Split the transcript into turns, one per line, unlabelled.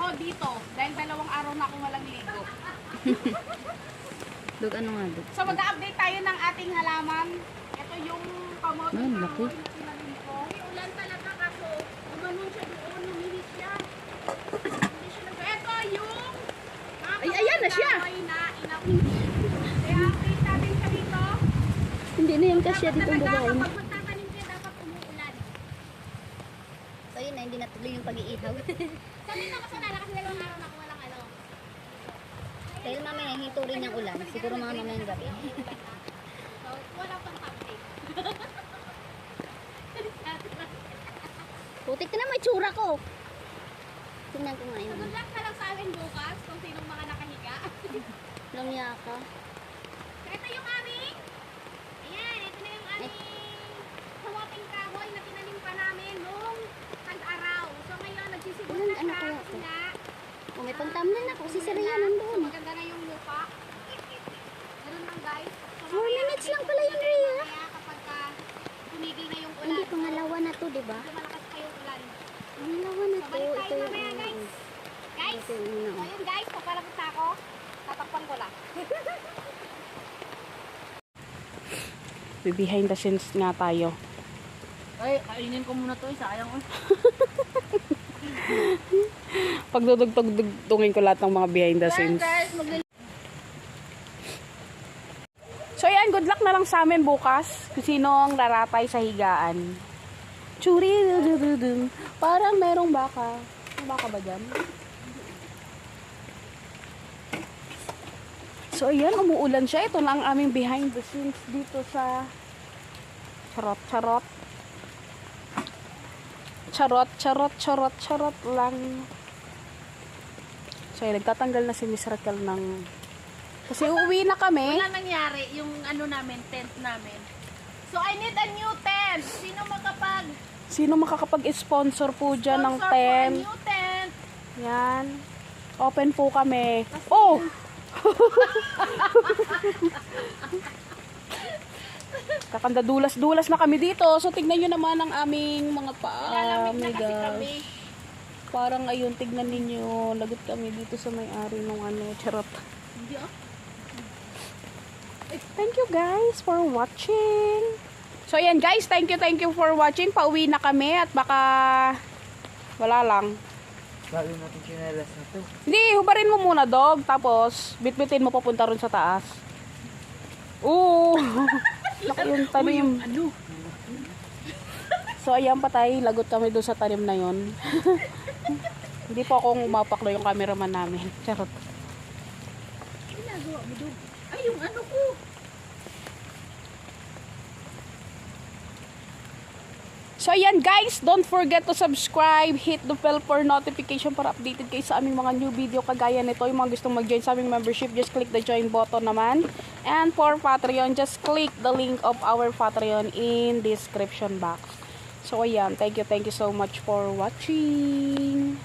ako dito dahil 2 araw na akong walang ligo.
Dog, ano nga, Dog?
So mag-update tayo ng ating halaman. Ito yung kamote
Ay, laki.
na tinanim ko. May ulan talaga kaso umanon siya doon, luminis siya. Hindi siya ito yung
Ay, ayan na siya!
na inapin. Kaya update natin siya dito.
Hindi na yung kasya dito ang babae.
Kapag magtatanim kayo, dapat umuulan.
So yun na, hindi natuloy yung pag-iihaw.
Kanina kasi nalakas 2 araw na ako walang ano.
Dahil mamaya hito rin yung ulan. Siguro mga mamayang gabi.
So, wala pang update.
Putik na may tsura ko. Tingnan ko nga yun.
Good luck na lang sa amin bukas kung sinong mga nakahiga.
Langya ka.
So, ito yung aming, ayan, ito na yung aming kamoting kahoy na tinanim pa namin nung tag-araw. So, ngayon, nagsisigod na
Ano
siya
kaya
kasi
ito?
nga,
Kung may pang-thumbnail ako, si Sir yan nandun.
maganda na yung lupa. Ganun lang guys. So,
4 minutes lang pala yun, Rhea.
Kaya kapag tumigil na yung ulan,
Hindi, pangalawa na to, diba?
medyo malakas pa yung ulan.
Pangalawa na
So,
to.
balik
Ito
tayo
yung
mamaya guys. Guys,
Ito yung una.
so yun guys, papalapit na ako. Tatakpan ko lang.
Behind the scenes nga tayo.
Ay, kainin ko muna to. Sayang ko.
Pagdudugtugtugtungin ko lahat ng mga behind the scenes. So ayan, good luck na lang sa amin bukas. Kung sino ang laratay sa higaan. Churi, dudududum. Parang merong baka. May baka ba dyan? So ayan, umuulan siya. Ito na ang aming behind the scenes dito sa charot-charot. Charot lang. So ayan, nagtatanggal na si Miss Raquel ng... Kasi uuwi na kami.
Wala nangyari yung ano namin, tent namin. So I need a new tent.
Sino makakapag-sponsor po dyan ng
Sponsor for a
tent?
new tent?
Yan. Open po kami. Oh! Kakanda dulas-dulas na kami dito. So tignan nyo naman ang aming mga paa.
Lalamig na kasi kami.
Parang ayun, tignan ninyo. Lagot kami dito sa may-ari ng ano, charot.
Hindi ah.
Thank you guys for watching. So ayan guys, thank you for watching. Pauwi na kami at baka wala lang.
Lalo natin chinelas na to.
Hindi, hubarin mo muna, dog. Tapos, bitbitin mo papunta ron sa taas. Oo. Laki yung tanim.
Ano?
So, ayan patay. Lagot kami doon sa tanim na yon. Hindi po akong umapaklo yung cameraman namin. Charot.
Ginagawa mo doon? Ay, yung ano ko.
So, ayan guys. Don't forget to subscribe. Hit the bell for notification para updated kayo sa aming mga new video kagaya nito. Yung mga gustong mag-join sa aming membership, just click the join button naman. And for Patreon, just click the link of our Patreon in description box. So, ayan. Thank you so much for watching.